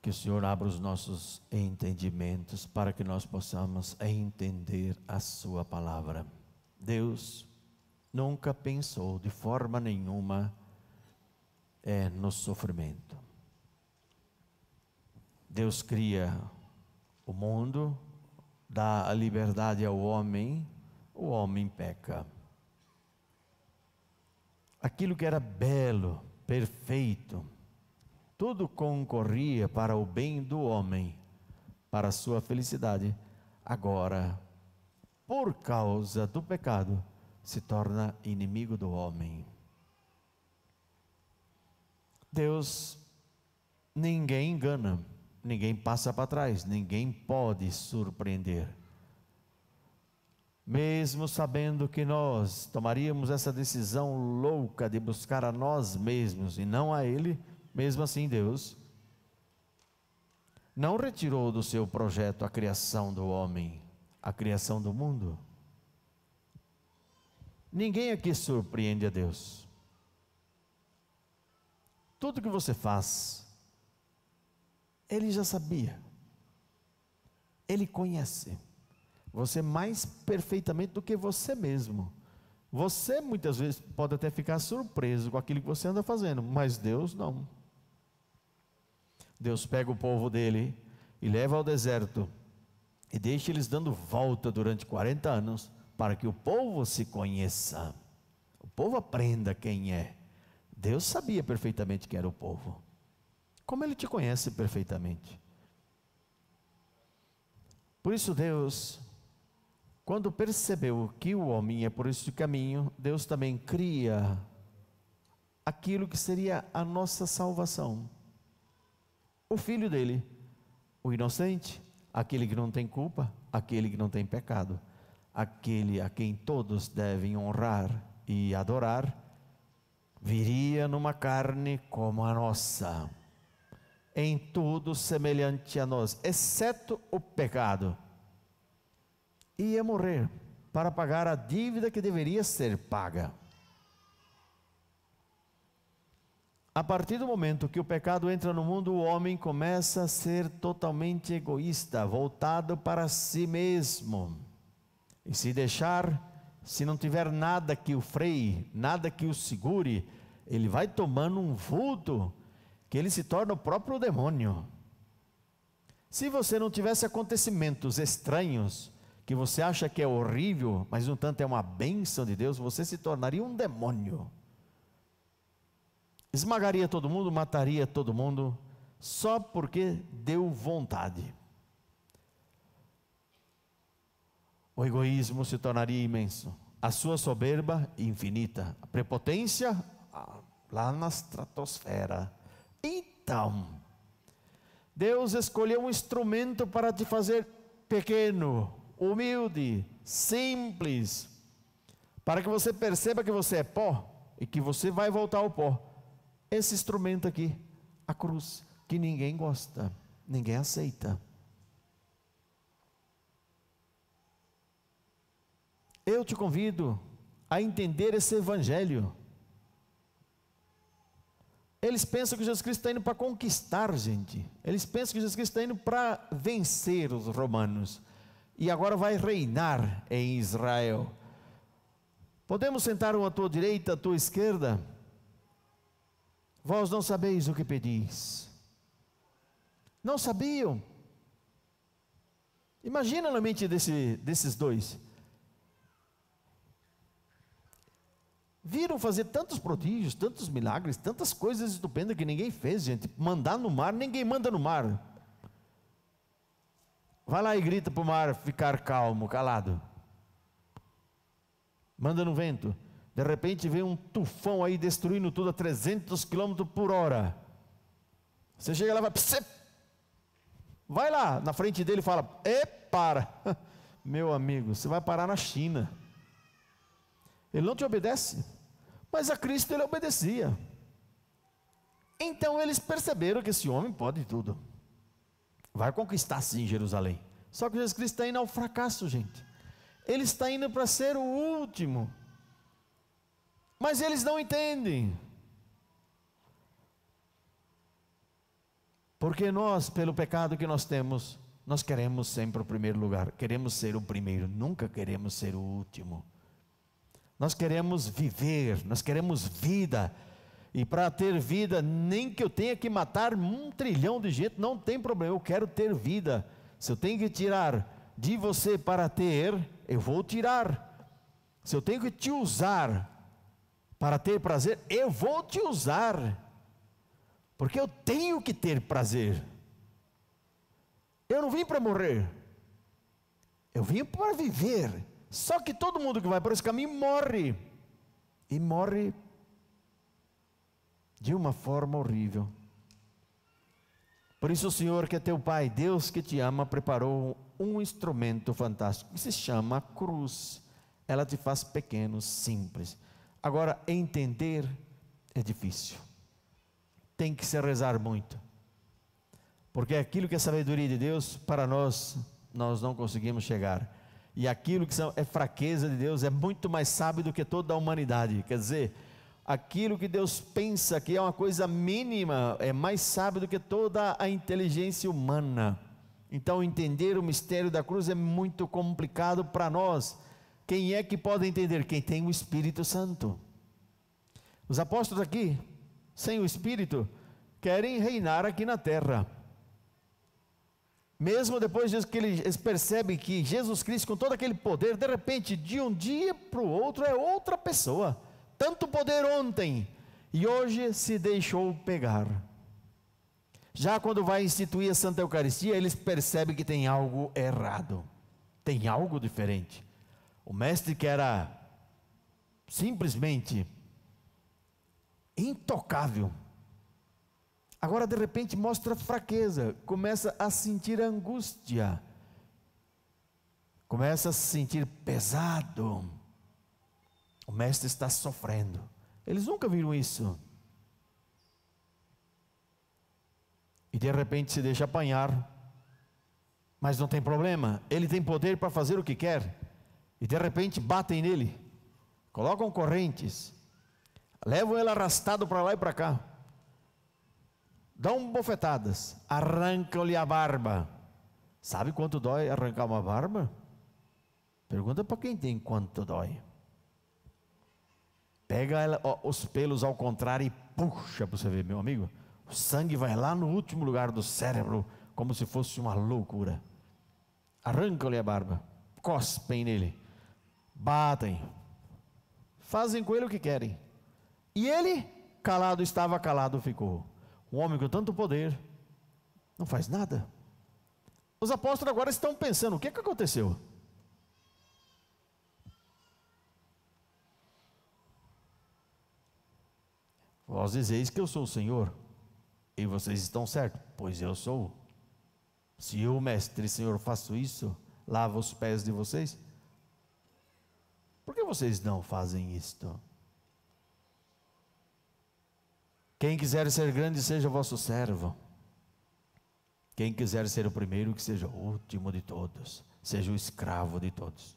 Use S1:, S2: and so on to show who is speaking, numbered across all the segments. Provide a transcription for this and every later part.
S1: Que o Senhor abra os nossos entendimentos para que nós possamos entender a sua palavra. Deus nunca pensou de forma nenhuma no sofrimento. Deus cria o mundo, dá a liberdade ao homem, o homem peca. Aquilo que era belo, perfeito, tudo concorria para o bem do homem, para a sua felicidade. Agora, por causa do pecado, se torna inimigo do homem. Deus, ninguém engana, ninguém passa para trás, ninguém pode surpreender. Mesmo sabendo que nós tomaríamos essa decisão louca de buscar a nós mesmos e não a Ele, mesmo assim Deus não retirou do seu projeto a criação do homem, a criação do mundo. Ninguém aqui surpreende a Deus. Tudo que você faz, Ele já sabia. Ele conhece você mais perfeitamente do que você mesmo. Você muitas vezes pode até ficar surpreso com aquilo que você anda fazendo, mas Deus não. Deus pega o povo dele e leva ao deserto e deixa eles dando volta durante 40 anos para que o povo se conheça, o povo aprenda quem é. Deus sabia perfeitamente quem era o povo, como Ele te conhece perfeitamente. Por isso Deus, quando percebeu que o homem é por esse caminho, Deus também cria aquilo que seria a nossa salvação. O filho dele, o inocente, aquele que não tem culpa, aquele que não tem pecado, aquele a quem todos devem honrar e adorar, viria numa carne como a nossa, em tudo semelhante a nós, exceto o pecado. Ia morrer para pagar a dívida que deveria ser paga. A partir do momento que o pecado entra no mundo, o homem começa a ser totalmente egoísta, voltado para si mesmo. E se deixar, se não tiver nada que o freie, nada que o segure, ele vai tomando um vulto, que ele se torna o próprio demônio. Se você não tivesse acontecimentos estranhos, que você acha que é horrível, mas no tanto é uma bênção de Deus, você se tornaria um demônio. Esmagaria todo mundo, mataria todo mundo, só porque deu vontade. O egoísmo se tornaria imenso, a sua soberba infinita, a prepotência lá na estratosfera. Então, Deus escolheu um instrumento para te fazer pequeno, humilde, simples, para que você perceba que você é pó e que você vai voltar ao pó. Esse instrumento aqui, a cruz, que ninguém gosta, ninguém aceita. Eu te convido a entender esse evangelho. Eles pensam que Jesus Cristo está indo para conquistar, gente. Eles pensam que Jesus Cristo está indo para vencer os romanos e agora vai reinar em Israel. Podemos sentar um à tua direita, à tua esquerda? Vós não sabeis o que pedis. Não sabiam. Imagina na mente desses dois. Viram fazer tantos prodígios, tantos milagres, tantas coisas estupendas que ninguém fez, gente. Mandar no mar, ninguém manda no mar. Vai lá e grita para o mar ficar calmo, calado. Manda no vento. De repente vem um tufão aí destruindo tudo a 300 km por hora. Você chega lá e vai lá na frente dele e fala: para. Meu amigo, você vai parar na China. Ele não te obedece, mas a Cristo ele obedecia. Então eles perceberam que esse homem pode tudo, vai conquistar sim Jerusalém. Só que Jesus Cristo está indo ao fracasso, gente. Ele está indo para ser o último, mas eles não entendem. Porque nós, pelo pecado que nós temos, nós queremos sempre o primeiro lugar, queremos ser o primeiro, nunca queremos ser o último. Nós queremos viver, nós queremos vida, e para ter vida, nem que eu tenha que matar 1 trilhão de gente, não tem problema, eu quero ter vida. Se eu tenho que tirar de você para ter, eu vou tirar. Se eu tenho que te usar para ter prazer, eu vou te usar, porque eu tenho que ter prazer. Eu não vim para morrer, eu vim para viver. Só que todo mundo que vai por esse caminho morre, e morre de uma forma horrível. Por isso o Senhor, que é teu Pai, Deus que te ama, preparou um instrumento fantástico, que se chama cruz. Ela te faz pequeno, simples. Agora, entender é difícil, tem que se rezar muito, porque aquilo que é sabedoria de Deus, para nós não conseguimos chegar. E aquilo que é fraqueza de Deus é muito mais sábio do que toda a humanidade. Quer dizer, aquilo que Deus pensa que é uma coisa mínima, é mais sábio do que toda a inteligência humana. Então entender o mistério da cruz é muito complicado para nós. Quem é que pode entender? Quem tem o Espírito Santo. Os apóstolos aqui, sem o Espírito, querem reinar aqui na terra. Mesmo depois que eles percebem que Jesus Cristo, com todo aquele poder, de repente, de um dia para o outro, é outra pessoa. Tanto poder ontem, e hoje se deixou pegar. Já quando vai instituir a Santa Eucaristia, eles percebem que tem algo errado, tem algo diferente. O mestre, que era simplesmente intocável, agora de repente mostra fraqueza, começa a sentir angústia, começa a se sentir pesado. O mestre está sofrendo. Eles nunca viram isso. E de repente se deixa apanhar, mas não tem problema, ele tem poder para fazer o que quer. E de repente batem nele, colocam correntes, levam ele arrastado para lá e para cá, dão bofetadas, arrancam-lhe a barba. Sabe quanto dói arrancar uma barba? Pergunta para quem tem quanto dói. Pega ela, os pelos ao contrário e puxa para você ver, meu amigo. O sangue vai lá no último lugar do cérebro, como se fosse uma loucura. Arrancam-lhe a barba, cospem nele, batem, fazem com ele o que querem. E ele, calado estava, calado ficou. Um homem com tanto poder, não faz nada. Os apóstolos agora estão pensando, o que aconteceu? Vós dizeis que eu sou o Senhor, e vocês estão certos, pois eu sou. Se eu, mestre e Senhor, faço isso, lavo os pés de vocês, por que vocês não fazem isto? Quem quiser ser grande, seja vosso servo. Quem quiser ser o primeiro, que seja o último de todos, seja o escravo de todos.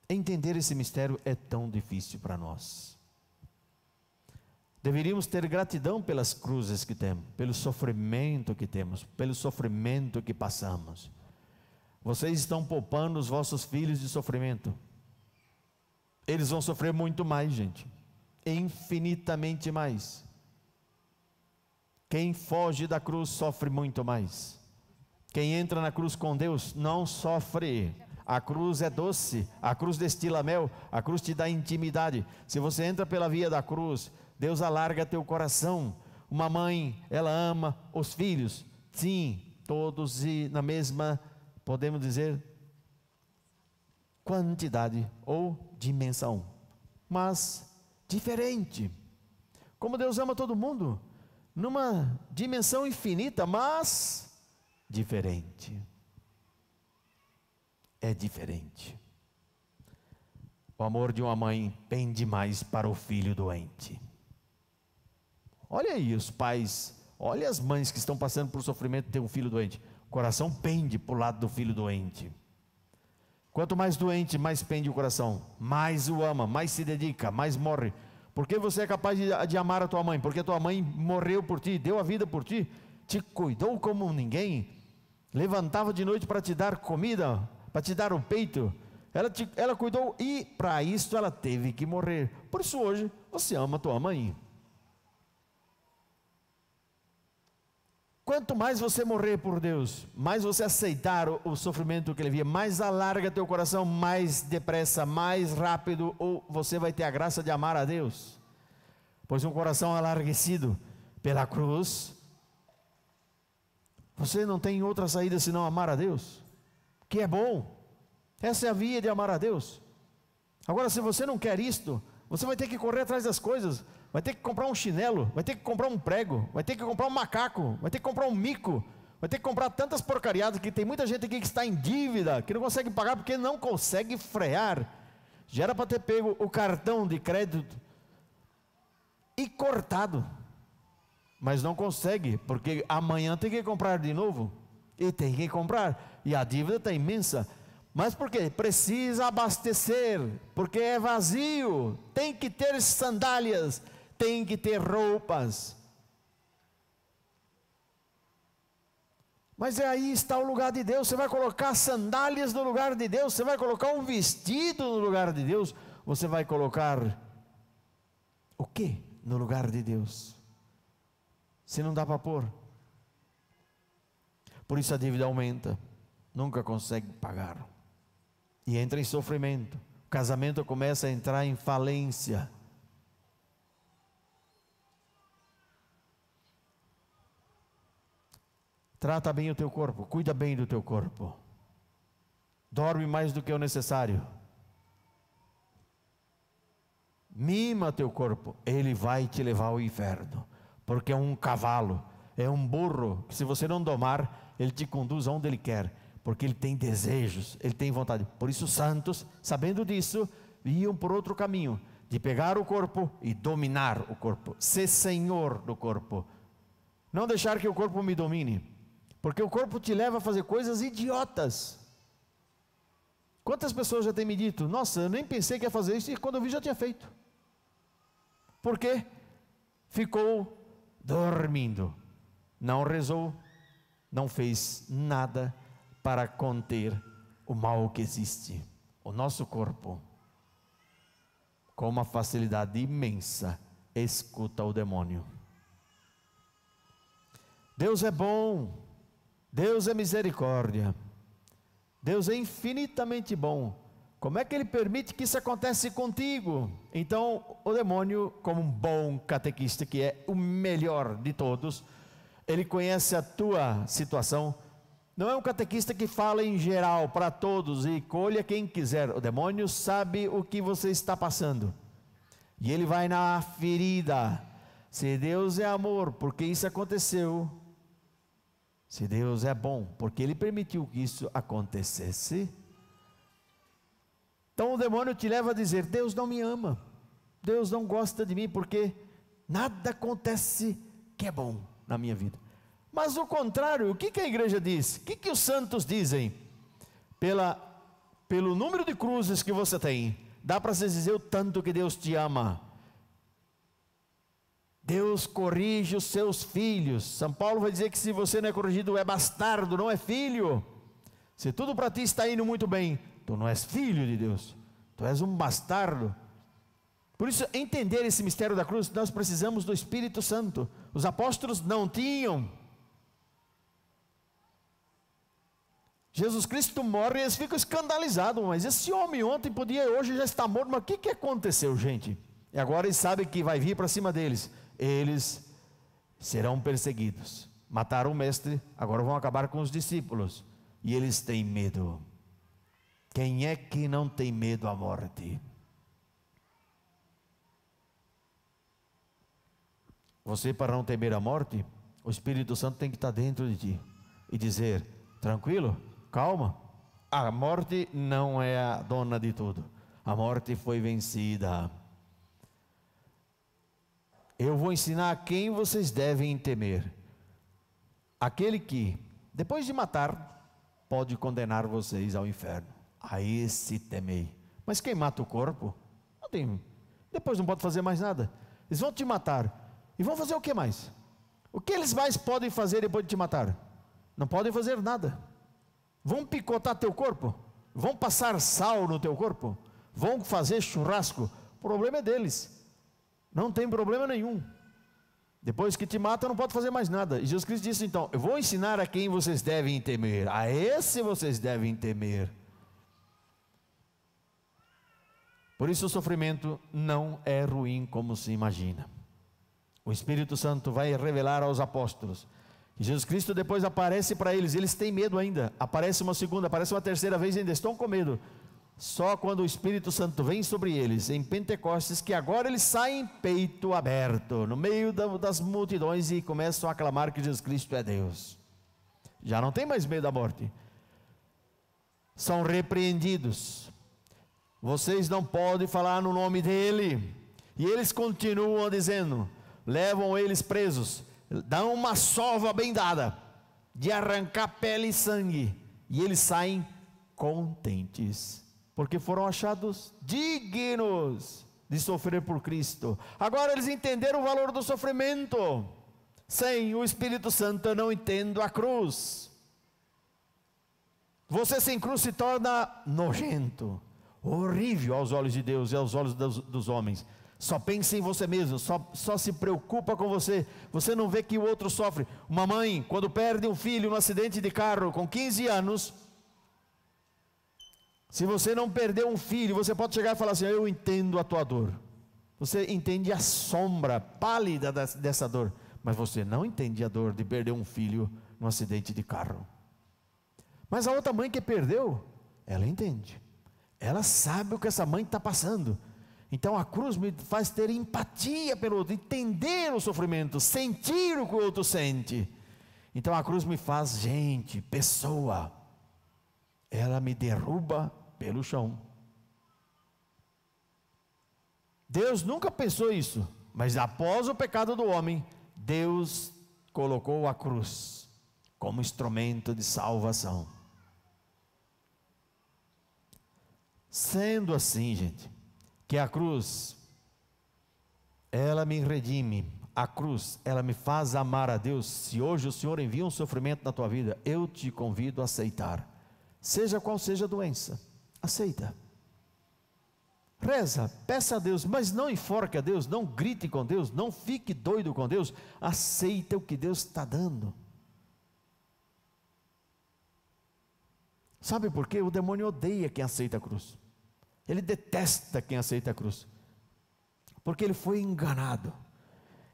S1: Entender esse mistério é tão difícil para nós. Deveríamos ter gratidão pelas cruzes que temos, pelo sofrimento que temos, pelo sofrimento que passamos. Vocês estão poupando os vossos filhos de sofrimento. Eles vão sofrer muito mais, gente, infinitamente mais. Quem foge da cruz sofre muito mais. Quem entra na cruz com Deus não sofre. A cruz é doce, a cruz destila mel, a cruz te dá intimidade. Se você entra pela via da cruz, Deus alarga teu coração. Uma mãe, ela ama os filhos, sim, todos e na mesma, podemos dizer, quantidade ou dimensão, mas diferente. Como Deus ama todo mundo, numa dimensão infinita, mas diferente. É diferente. O amor de uma mãe pende mais para o filho doente. Olha aí os pais, olha as mães que estão passando por sofrimento de ter um filho doente. O coração pende para o lado do filho doente. Quanto mais doente, mais pende o coração, mais o ama, mais se dedica, mais morre. Porque você é capaz de amar a tua mãe? Porque a tua mãe morreu por ti, deu a vida por ti. te cuidou como ninguém, levantava de noite para te dar comida, para te dar o peito, ela cuidou, e para isso ela teve que morrer. Por isso hoje você ama tua mãe. Quanto mais você morrer por Deus, mais você aceitar o sofrimento que Ele via, mais alarga teu coração, mais depressa, mais rápido, ou você vai ter a graça de amar a Deus. Pois um coração alarguecido pela cruz, você não tem outra saída senão amar a Deus, que é bom. Essa é a via de amar a Deus. Agora, se você não quer isto, você vai ter que correr atrás das coisas, vai ter que comprar um chinelo, vai ter que comprar um prego, vai ter que comprar um macaco, vai ter que comprar um mico, vai ter que comprar tantas porcariadas, que tem muita gente aqui que está em dívida, que não consegue pagar porque não consegue frear. Já era para ter pego o cartão de crédito e cortado, mas não consegue, porque amanhã tem que comprar de novo, e tem que comprar, e a dívida está imensa. Mas por quê? Precisa abastecer, porque é vazio, tem que ter sandálias, tem que ter roupas. Mas aí está o lugar de Deus. Você vai colocar sandálias no lugar de Deus, você vai colocar um vestido no lugar de Deus, você vai colocar o que no lugar de Deus? Se não dá para pôr. Por isso a dívida aumenta, nunca consegue pagar, e entra em sofrimento. O casamento começa a entrar em falência. Trata bem o teu corpo, cuida bem do teu corpo, dorme mais do que o necessário, mima teu corpo, ele vai te levar ao inferno, porque é um cavalo, é um burro, que se você não domar, ele te conduz aonde ele quer, porque ele tem desejos, ele tem vontade. Por isso os santos, sabendo disso, iam por outro caminho, de pegar o corpo e dominar o corpo, ser senhor do corpo, não deixar que o corpo me domine, porque o corpo te leva a fazer coisas idiotas. Quantas pessoas já têm me dito: nossa, eu nem pensei que ia fazer isso, e quando eu vi já tinha feito. Por quê? Ficou dormindo, não rezou, não fez nada para conter o mal que existe. O nosso corpo, com uma facilidade imensa, escuta o demônio. Deus é bom, Deus é misericórdia, Deus é infinitamente bom. Como é que Ele permite que isso aconteça contigo? Então o demônio, como um bom catequista, que é o melhor de todos, ele conhece a tua situação. Não é um catequista que fala em geral para todos e colha quem quiser. O demônio sabe o que você está passando, e ele vai na ferida. Se Deus é amor, porque isso aconteceu. Se Deus é bom, porque Ele permitiu que isso acontecesse. Então o demônio te leva a dizer: Deus não me ama, Deus não gosta de mim, porque nada acontece que é bom na minha vida. Mas o contrário, o que a igreja diz? O que os santos dizem? Pelo número de cruzes que você tem, dá para se dizer o tanto que Deus te ama. Deus corrige os seus filhos. São Paulo vai dizer que se você não é corrigido, é bastardo, não é filho. Se tudo para ti está indo muito bem, tu não és filho de Deus, tu és um bastardo. Por isso, entender esse mistério da cruz, nós precisamos do Espírito Santo. Os apóstolos não tinham. Jesus Cristo morre e eles ficam escandalizados. Mas esse homem ontem podia, hoje já está morto. Mas o que aconteceu, gente? E agora eles sabem que vai vir para cima deles. Eles serão perseguidos. Mataram o mestre, agora vão acabar com os discípulos. E eles têm medo. Quem é que não tem medo à morte? Você, para não temer a morte, o Espírito Santo tem que estar dentro de ti e dizer: tranquilo, calma, a morte não é a dona de tudo, a morte foi vencida. Eu vou ensinar a quem vocês devem temer: aquele que, depois de matar, pode condenar vocês ao inferno. A esse temei. Mas quem mata o corpo, não tem, depois não pode fazer mais nada. Eles vão te matar, e vão fazer o que mais? O que eles mais podem fazer depois de te matar? Não podem fazer nada. Vão picotar teu corpo? Vão passar sal no teu corpo? Vão fazer churrasco? O problema é deles. Não tem problema nenhum. Depois que te matam, não pode fazer mais nada. E Jesus Cristo disse então: eu vou ensinar a quem vocês devem temer. A esse vocês devem temer. Por isso o sofrimento não é ruim como se imagina. O Espírito Santo vai revelar aos apóstolos. E Jesus Cristo depois aparece para eles. Eles têm medo ainda. Aparece uma segunda, aparece uma terceira vez e ainda estão com medo. Só quando o Espírito Santo vem sobre eles, em Pentecostes, que agora eles saem peito aberto, no meio das multidões, e começam a aclamar que Jesus Cristo é Deus. Já não tem mais medo da morte. São repreendidos. Vocês não podem falar no nome dele. E eles continuam dizendo, levam eles presos, dão uma sova bem dada, de arrancar pele e sangue, e eles saem contentes, porque foram achados dignos de sofrer por Cristo. Agora eles entenderam o valor do sofrimento. Sem o Espírito Santo eu não entendo a cruz. Você sem cruz se torna nojento, horrível aos olhos de Deus e aos olhos dos homens. Só pensa em você mesmo, só se preocupa com você. Você não vê que o outro sofre. Uma mãe, quando perde um filho num acidente de carro com 15 anos, se você não perdeu um filho, você pode chegar e falar assim: eu entendo a tua dor. Você entende a sombra pálida dessa dor, mas você não entende a dor de perder um filho num acidente de carro. Mas a outra mãe que perdeu, ela entende. Ela sabe o que essa mãe está passando. Então a cruz me faz ter empatia pelo outro, entender o sofrimento, sentir o que o outro sente. Então a cruz me faz gente, pessoa. Ela me derruba pelo chão. Deus nunca pensou isso, mas após o pecado do homem, Deus colocou a cruz como instrumento de salvação. Sendo assim, gente, que a cruz, ela me redime, a cruz, ela me faz amar a Deus. Se hoje o Senhor envia um sofrimento na tua vida, eu te convido a aceitar, seja qual seja a doença, aceita, reza, peça a Deus, mas não enforque a Deus, não grite com Deus, não fique doido com Deus, aceita o que Deus está dando. Sabe por quê? O demônio odeia quem aceita a cruz. Ele detesta quem aceita a cruz, porque ele foi enganado.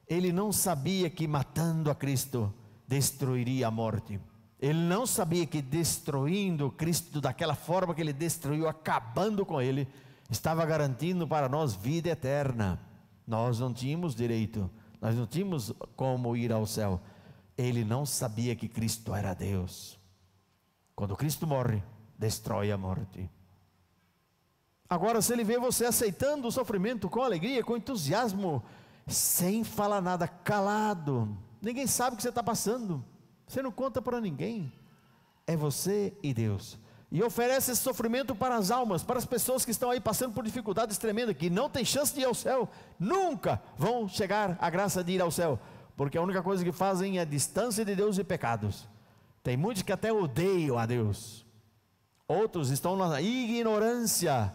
S1: Ele não sabia que matando a Cristo destruiria a morte. Ele não sabia que destruindo Cristo daquela forma que ele destruiu, acabando com ele, estava garantindo para nós vida eterna. Nós não tínhamos direito, nós não tínhamos como ir ao céu. Ele não sabia que Cristo era Deus. Quando Cristo morre, destrói a morte. Agora, se ele vê você aceitando o sofrimento com alegria, com entusiasmo, sem falar nada, calado, ninguém sabe o que você está passando, você não conta para ninguém, é você e Deus, e oferece esse sofrimento para as almas, para as pessoas que estão aí passando por dificuldades tremendas, que não tem chance de ir ao céu, nunca vão chegar à graça de ir ao céu, porque a única coisa que fazem é distância de Deus e pecados. Tem muitos que até odeiam a Deus, outros estão na ignorância,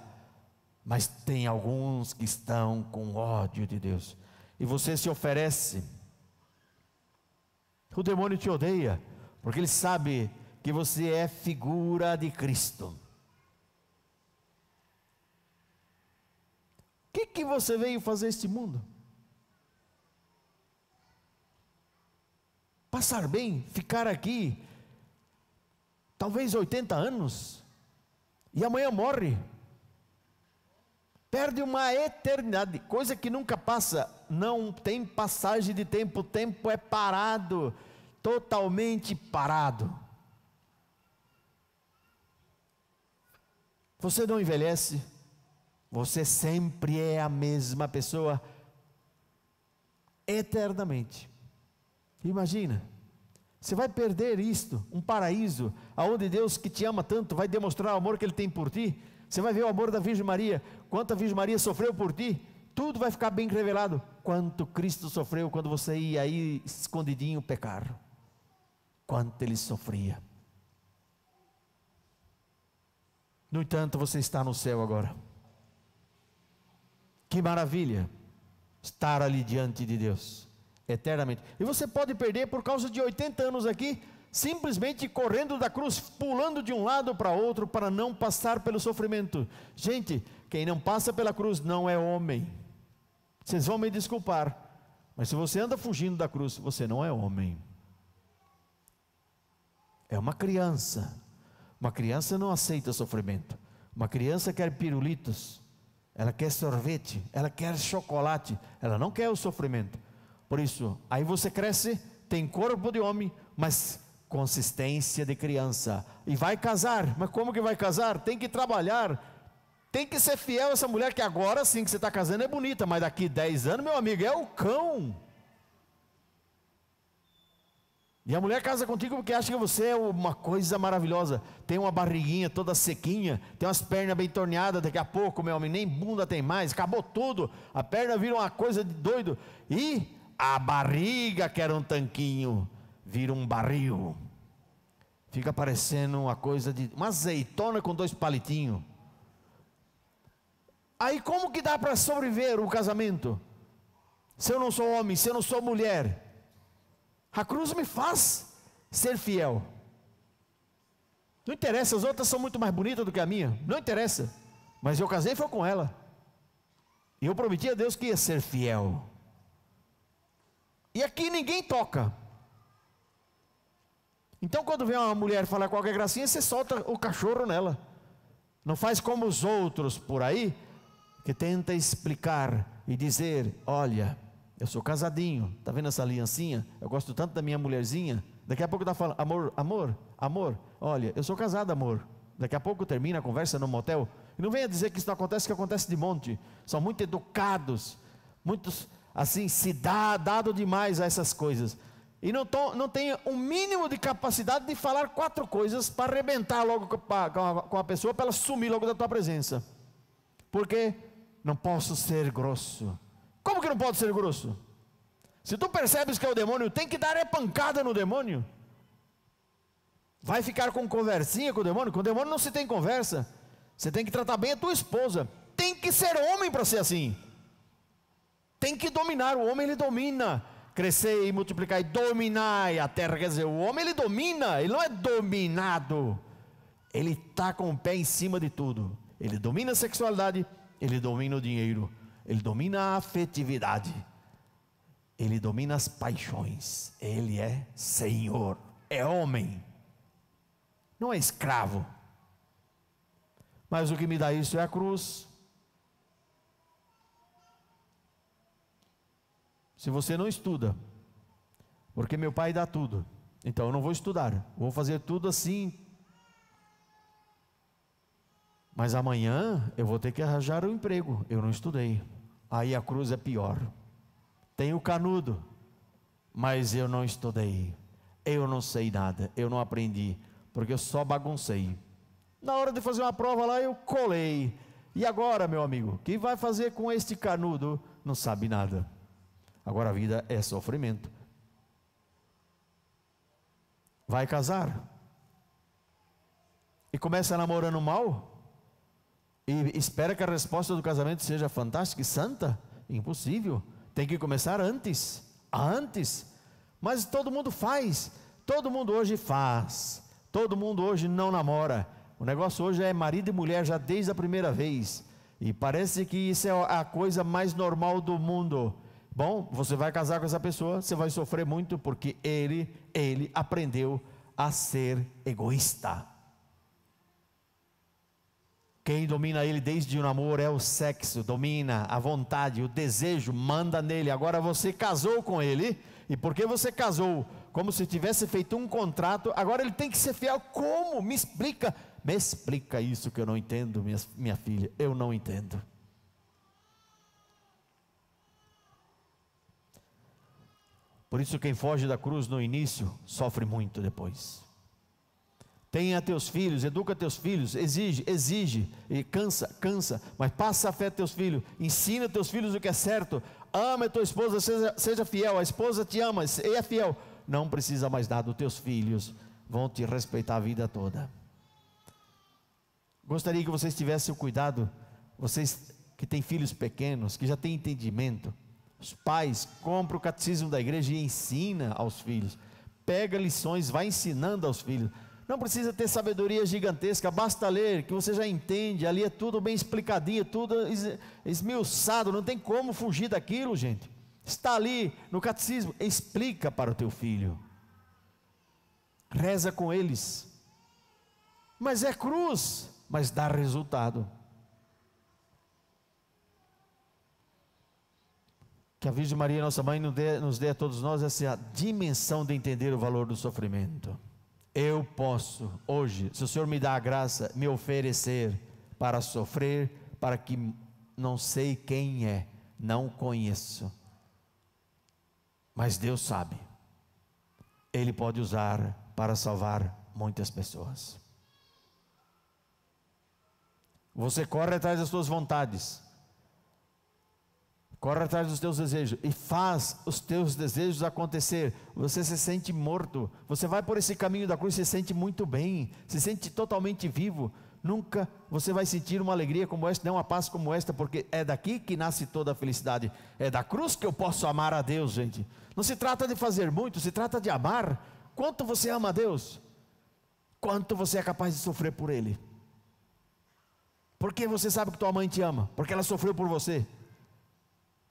S1: mas tem alguns que estão com ódio de Deus, e você se oferece. O demônio te odeia, porque ele sabe que você é figura de Cristo. O que você veio fazer neste mundo? Passar bem, ficar aqui, talvez 80 anos, e amanhã morre. Perde uma eternidade, coisa que nunca passa, não tem passagem de tempo, o tempo é parado, totalmente parado. Você não envelhece, você sempre é a mesma pessoa, eternamente. Imagina, você vai perder isto, um paraíso, aonde Deus que te ama tanto, vai demonstrar o amor que Ele tem por ti. Você vai ver o amor da Virgem Maria, quanto a Virgem Maria sofreu por ti, tudo vai ficar bem revelado. quanto Cristo sofreu quando você ia aí escondidinho pecar. Quanto Ele sofria. No entanto, você está no céu agora. Que maravilha estar ali diante de Deus, eternamente. E você pode perder por causa de 80 anos aqui, simplesmente correndo da cruz, pulando de um lado para outro, para não passar pelo sofrimento. Gente, quem não passa pela cruz não é homem. Vocês vão me desculpar, mas se você anda fugindo da cruz, você não é homem. É uma criança. Uma criança não aceita sofrimento. Uma criança quer pirulitos, ela quer sorvete, ela quer chocolate, ela não quer o sofrimento. Por isso, aí você cresce, tem corpo de homem, mas consistência de criança, e vai casar. Mas como que vai casar? Tem que trabalhar, tem que ser fiel a essa mulher, que agora sim que você está casando é bonita, mas daqui 10 anos, meu amigo, é o cão. E a mulher casa contigo porque acha que você é uma coisa maravilhosa. Tem uma barriguinha toda sequinha, tem umas pernas bem torneadas, daqui a pouco, meu homem, nem bunda tem mais, acabou tudo, a perna vira uma coisa de doido, e a barriga, que era um tanquinho, vira um barril, fica parecendo uma coisa de, uma azeitona com 2 palitinhos. Aí como que dá para sobreviver o casamento? Se eu não sou homem, se eu não sou mulher? A cruz me faz ser fiel. Não interessa, as outras são muito mais bonitas do que a minha, não interessa, mas eu casei foi com ela, e eu prometi a Deus que ia ser fiel. E aqui ninguém toca. Então quando vem uma mulher falar qualquer gracinha, você solta o cachorro nela. Não faz como os outros por aí, que tenta explicar e dizer: olha, eu sou casadinho, está vendo essa aliancinha? Eu gosto tanto da minha mulherzinha. Daqui a pouco está falando: amor, amor, amor, olha, eu sou casado, amor. Daqui a pouco termina a conversa no motel. E não venha dizer que isso não acontece, que acontece de monte. São muito educados, muitos assim, se dado demais a essas coisas. E não tem um mínimo de capacidade de falar 4 coisas para arrebentar logo com a pessoa, para ela sumir logo da tua presença. Porque não posso ser grosso. Como que não pode ser grosso? Se tu percebes que é o demônio, tem que dar pancada no demônio. Vai ficar com conversinha com o demônio? Com o demônio não se tem conversa. Você tem que tratar bem a tua esposa. Tem que ser homem para ser assim. Tem que dominar. O homem, ele domina. Crescer e multiplicar e dominar a terra. Quer dizer, o homem, ele domina. Ele não é dominado. Ele está com o pé em cima de tudo. Ele domina a sexualidade. Ele domina o dinheiro. Ele domina a afetividade. Ele domina as paixões. Ele é Senhor. É homem. Não é escravo. Mas o que me dá isso é a cruz. Se você não estuda, porque meu pai dá tudo, então eu não vou estudar, vou fazer tudo assim. Mas amanhã eu vou ter que arranjar um emprego, eu não estudei. Aí a cruz é pior. Tenho canudo, mas eu não estudei, eu não sei nada, eu não aprendi, porque eu só baguncei. Na hora de fazer uma prova lá eu colei. E agora, meu amigo, o que vai fazer com este canudo? Não sabe nada. Agora a vida é sofrimento. Vai casar e começa namorando mal e espera que a resposta do casamento seja fantástica e santa? Impossível. Tem que começar antes. Mas todo mundo faz. Todo mundo hoje faz. Todo mundo hoje não namora. O negócio hoje é marido e mulher já desde a primeira vez. E parece que isso é a coisa mais normal do mundo. Bom, você vai casar com essa pessoa, você vai sofrer muito, porque ele aprendeu a ser egoísta. Quem domina ele desde o namoro é o sexo, domina a vontade, o desejo, manda nele. Agora você casou com ele, e porque você casou, como se tivesse feito um contrato, agora ele tem que ser fiel. Como? Me explica isso que eu não entendo, minha filha, eu não entendo. Por isso quem foge da cruz no início, sofre muito depois. Tenha teus filhos, educa teus filhos, exige, e cansa, mas passa a fé a teus filhos, ensina teus filhos o que é certo, ama a tua esposa, seja fiel, a esposa te ama e é fiel, não precisa mais nada, os teus filhos vão te respeitar a vida toda. Gostaria que vocês tivessem o cuidado, vocês que têm filhos pequenos, que já têm entendimento, os pais, compra o catecismo da igreja e ensina aos filhos, pega lições, vai ensinando aos filhos. Não precisa ter sabedoria gigantesca, basta ler, que você já entende, ali é tudo bem explicadinho, tudo esmiuçado, não tem como fugir daquilo, gente. Está ali no catecismo, explica para o teu filho, reza com eles, mas é cruz, mas dá resultado. Que a Virgem Maria, nossa mãe, nos dê a todos nós essa dimensão de entender o valor do sofrimento. Eu posso hoje, se o Senhor me dá a graça, me oferecer para sofrer, para que não sei quem é, não conheço, mas Deus sabe, Ele pode usar para salvar muitas pessoas. Você corre atrás das suas vontades, corre atrás dos teus desejos e faz os teus desejos acontecer. Você se sente morto, você vai por esse caminho da cruz, se sente muito bem, se sente totalmente vivo. Nunca você vai sentir uma alegria como esta, nem uma paz como esta, porque é daqui que nasce toda a felicidade. É da cruz que eu posso amar a Deus, gente. Não se trata de fazer muito, se trata de amar. Quanto você ama a Deus? Quanto você é capaz de sofrer por Ele? Porque você sabe que tua mãe te ama, porque ela sofreu por você.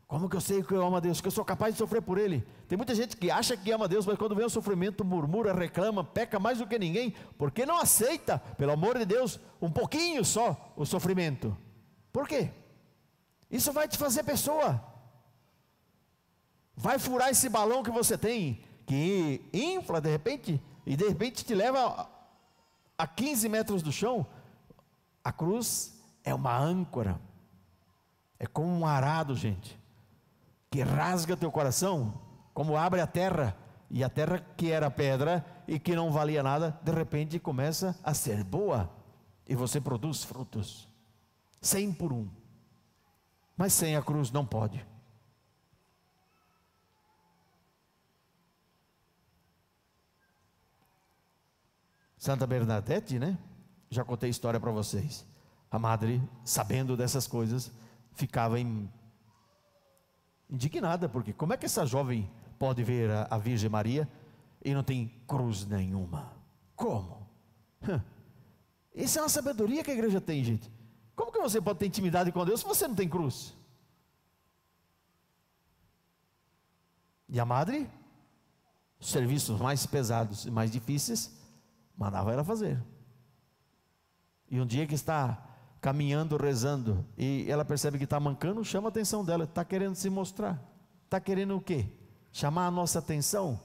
S1: Como que eu sei que eu amo a Deus? Que eu sou capaz de sofrer por Ele. Tem muita gente que acha que ama a Deus, mas quando vem o sofrimento murmura, reclama, peca mais do que ninguém, porque não aceita, pelo amor de Deus, um pouquinho só o sofrimento. Por quê? Isso vai te fazer pessoa, vai furar esse balão que você tem, que infla de repente, e de repente te leva a 15 metros do chão. A cruz é uma âncora, é como um arado, gente, que rasga teu coração, como abre a terra, e a terra que era pedra e que não valia nada, de repente começa a ser boa, e você produz frutos, 100 por 1, mas sem a cruz não pode. Santa Bernadette, né? Já contei a história para vocês. A madre, sabendo dessas coisas, ficava indignada, porque como é que essa jovem pode ver a Virgem Maria e não tem cruz nenhuma? Como? Isso é uma sabedoria que a igreja tem, gente. Como que você pode ter intimidade com Deus se você não tem cruz? E a madre, os serviços mais pesados e mais difíceis, mandava ela fazer. E um dia que está caminhando, rezando, e ela percebe que está mancando, chama a atenção dela, está querendo se mostrar, está querendo o quê? Chamar a nossa atenção,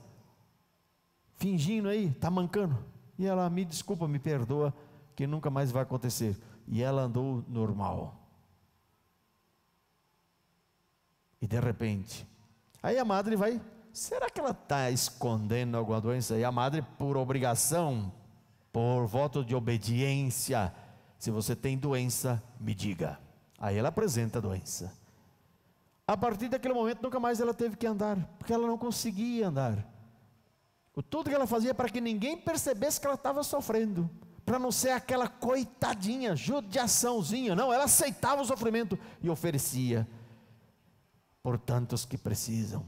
S1: fingindo aí, está mancando, e ela, me desculpa, me perdoa, que nunca mais vai acontecer, e ela andou normal, e de repente, aí a madre vai, será que ela está escondendo alguma doença? E a madre, por obrigação, por voto de obediência, se você tem doença, me diga. Aí ela apresenta a doença. A partir daquele momento nunca mais ela teve que andar, porque ela não conseguia andar. Tudo que ela fazia para que ninguém percebesse que ela estava sofrendo, para não ser aquela coitadinha, judiaçãozinha. Não, ela aceitava o sofrimento e oferecia por tantos que precisam.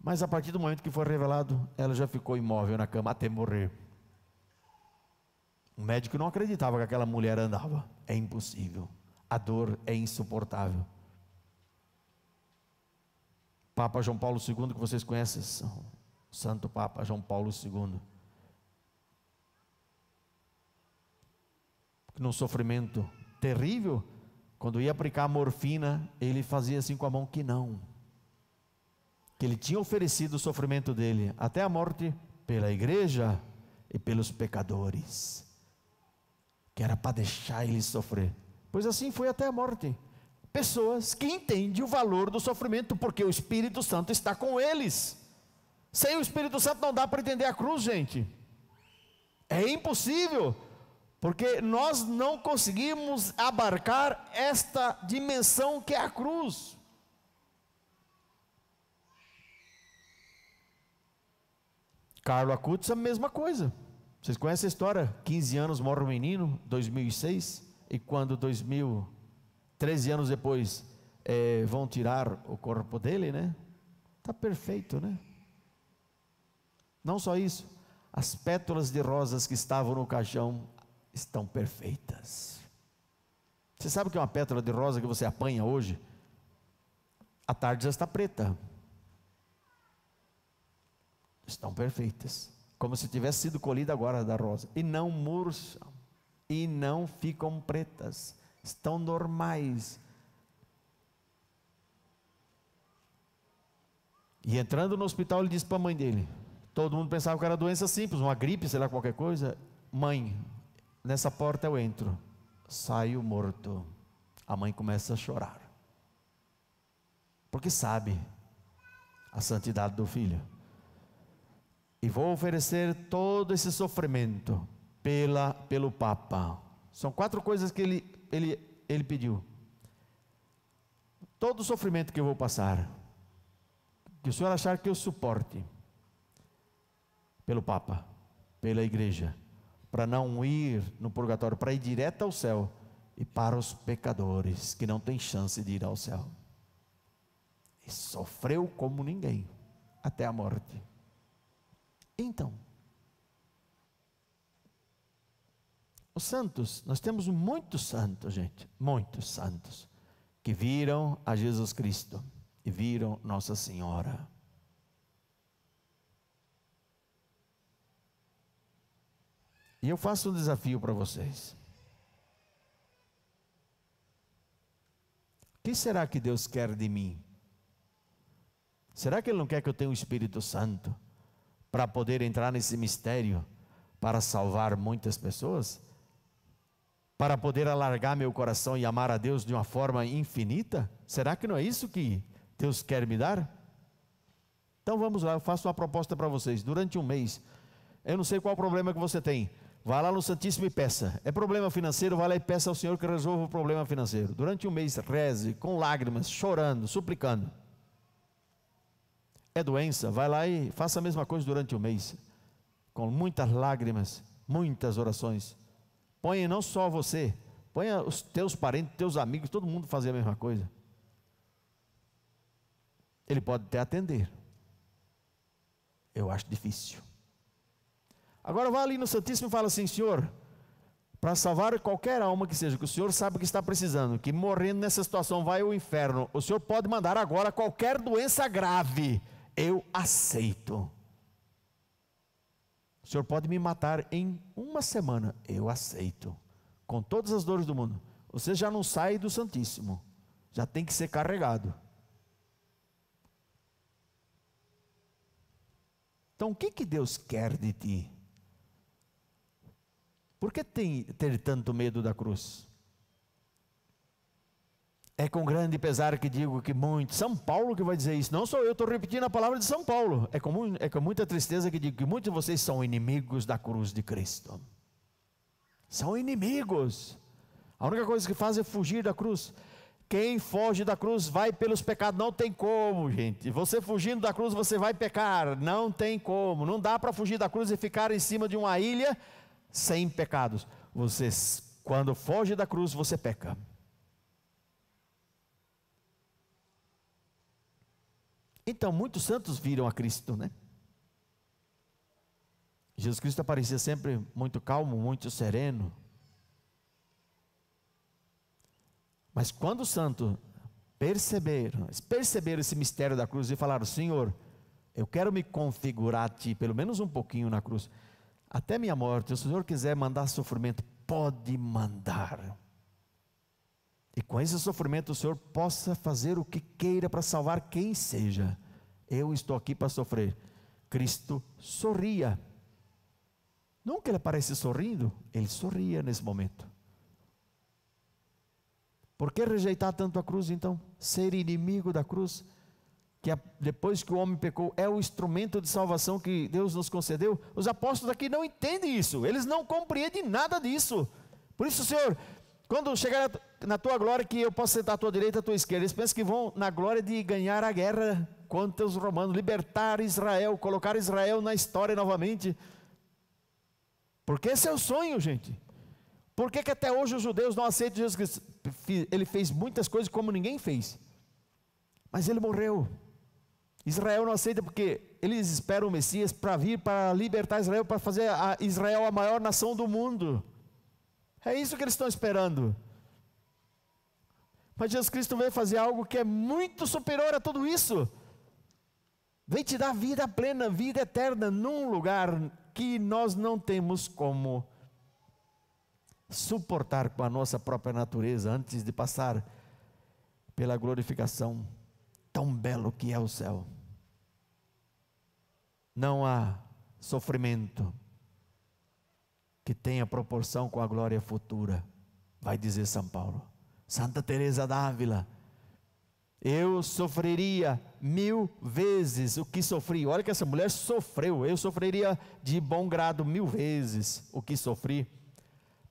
S1: Mas a partir do momento que foi revelado, ela já ficou imóvel na cama até morrer. O médico não acreditava que aquela mulher andava. É impossível. A dor é insuportável. Papa João Paulo II, que vocês conhecem, o Santo Papa João Paulo II, num sofrimento terrível, quando ia aplicar a morfina, ele fazia assim com a mão que não, que ele tinha oferecido o sofrimento dele até a morte pela igreja e pelos pecadores, que era para deixar ele sofrer. Pois assim foi até a morte. Pessoas que entendem o valor do sofrimento, porque o Espírito Santo está com eles. Sem o Espírito Santo não dá para entender a cruz, gente. É impossível, porque nós não conseguimos abarcar esta dimensão que é a cruz. Carlo Acutis, a mesma coisa. Vocês conhecem a história? 15 anos morre o menino, 2006, e quando 13 anos depois vão tirar o corpo dele, né? Está perfeito, né? Não só isso, as pétalas de rosas que estavam no caixão estão perfeitas. Você sabe o que é uma pétala de rosa que você apanha hoje? À tarde já está preta. Estão perfeitas, como se tivesse sido colhida agora da rosa, e não murcham, e não ficam pretas, estão normais. E entrando no hospital, ele disse para a mãe dele, todo mundo pensava que era doença simples, uma gripe, sei lá, qualquer coisa. Mãe, nessa porta eu entro, saio morto. A mãe começa a chorar, porque sabe a santidade do filho. E vou oferecer todo esse sofrimento pelo Papa. São 4 coisas que ele pediu. Todo o sofrimento que eu vou passar, que o Senhor achar que eu suporte, pelo Papa, pela igreja, para não ir no purgatório, para ir direto ao céu, e para os pecadores que não têm chance de ir ao céu. E sofreu como ninguém, até a morte. Então, os santos, nós temos muitos santos, gente, muitos santos, que viram a Jesus Cristo e viram Nossa Senhora. E eu faço um desafio para vocês. O que será que Deus quer de mim? Será que Ele não quer que eu tenha o Espírito Santo para poder entrar nesse mistério, para salvar muitas pessoas? Para poder alargar meu coração e amar a Deus de uma forma infinita? Será que não é isso que Deus quer me dar? Então vamos lá, eu faço uma proposta para vocês. Durante um mês, eu não sei qual o problema que você tem, vá lá no Santíssimo e peça. É problema financeiro, vá lá e peça ao Senhor que resolva o problema financeiro. Durante um mês, reze com lágrimas, chorando, suplicando. É doença, vai lá e faça a mesma coisa durante o mês, com muitas lágrimas, muitas orações. Ponha não só você, ponha os teus parentes, teus amigos, todo mundo fazer a mesma coisa. Ele pode até atender. Eu acho difícil. Agora vá ali no Santíssimo e fala assim: Senhor, para salvar qualquer alma que seja, que o Senhor sabe que está precisando, que morrendo nessa situação vai ao inferno, o Senhor pode mandar agora qualquer doença grave, eu aceito. O Senhor pode me matar em uma semana, eu aceito, com todas as dores do mundo. Você já não sai do Santíssimo, já tem que ser carregado. Então o que Deus quer de ti? Por que ter tanto medo da cruz? É com grande pesar que digo que muitos, São Paulo que vai dizer isso, não sou eu, estou repetindo a palavra de São Paulo. É com muita tristeza que digo que muitos de vocês são inimigos da cruz de Cristo. São inimigos. A única coisa que faz é fugir da cruz. Quem foge da cruz vai pelos pecados, não tem como, gente. Você fugindo da cruz, você vai pecar, não tem como. Não dá para fugir da cruz e ficar em cima de uma ilha sem pecados. Você, quando foge da cruz, você peca. Então, muitos santos viram a Cristo, né? Jesus Cristo aparecia sempre muito calmo, muito sereno. Mas quando os santos perceberam esse mistério da cruz e falaram: Senhor, eu quero me configurar a Ti, pelo menos um pouquinho na cruz, até minha morte, se o Senhor quiser mandar sofrimento, pode mandar. E com esse sofrimento o Senhor possa fazer o que queira para salvar quem seja. Eu estou aqui para sofrer. Cristo sorria. Nunca ele aparece sorrindo, ele sorria nesse momento. Por que rejeitar tanto a cruz então? Ser inimigo da cruz? depois que o homem pecou, é o instrumento de salvação que Deus nos concedeu. Os apóstolos aqui não entendem isso, eles não compreendem nada disso. Por isso, Senhor, quando chegar na tua glória, que eu possa sentar à tua direita, à tua esquerda, eles pensam que vão na glória de ganhar a guerra contra os romanos, libertar Israel, colocar Israel na história novamente. Porque esse é o sonho, gente. Por que até hoje os judeus não aceitam Jesus Cristo? Ele fez muitas coisas como ninguém fez, mas ele morreu. Israel não aceita porque eles esperam o Messias para vir, para libertar Israel, para fazer Israel a maior nação do mundo. É isso que eles estão esperando. Mas Jesus Cristo veio fazer algo que é muito superior a tudo isso. Veio te dar vida plena, vida eterna, num lugar que nós não temos como suportar com a nossa própria natureza, antes de passar pela glorificação. Tão belo que é o céu. Não há sofrimento que tenha proporção com a glória futura, vai dizer São Paulo. Santa Teresa d'Ávila: eu sofreria 1000 vezes o que sofri. Olha que essa mulher sofreu. Eu sofreria de bom grado 1000 vezes o que sofri,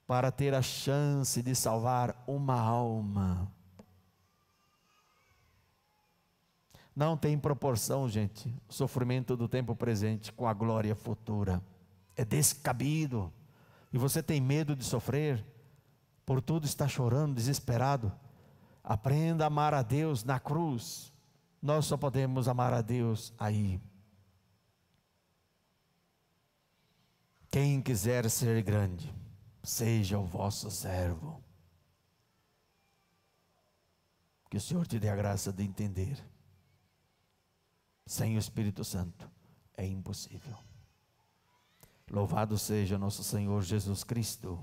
S1: para ter a chance de salvar uma alma. Não tem proporção, gente, o sofrimento do tempo presente com a glória futura. É descabido. E você tem medo de sofrer, por tudo está chorando, desesperado. Aprenda a amar a Deus na cruz. Nós só podemos amar a Deus aí. Quem quiser ser grande, seja o vosso servo. Que o Senhor te dê a graça de entender. Sem o Espírito Santo é impossível. Louvado seja nosso Senhor Jesus Cristo.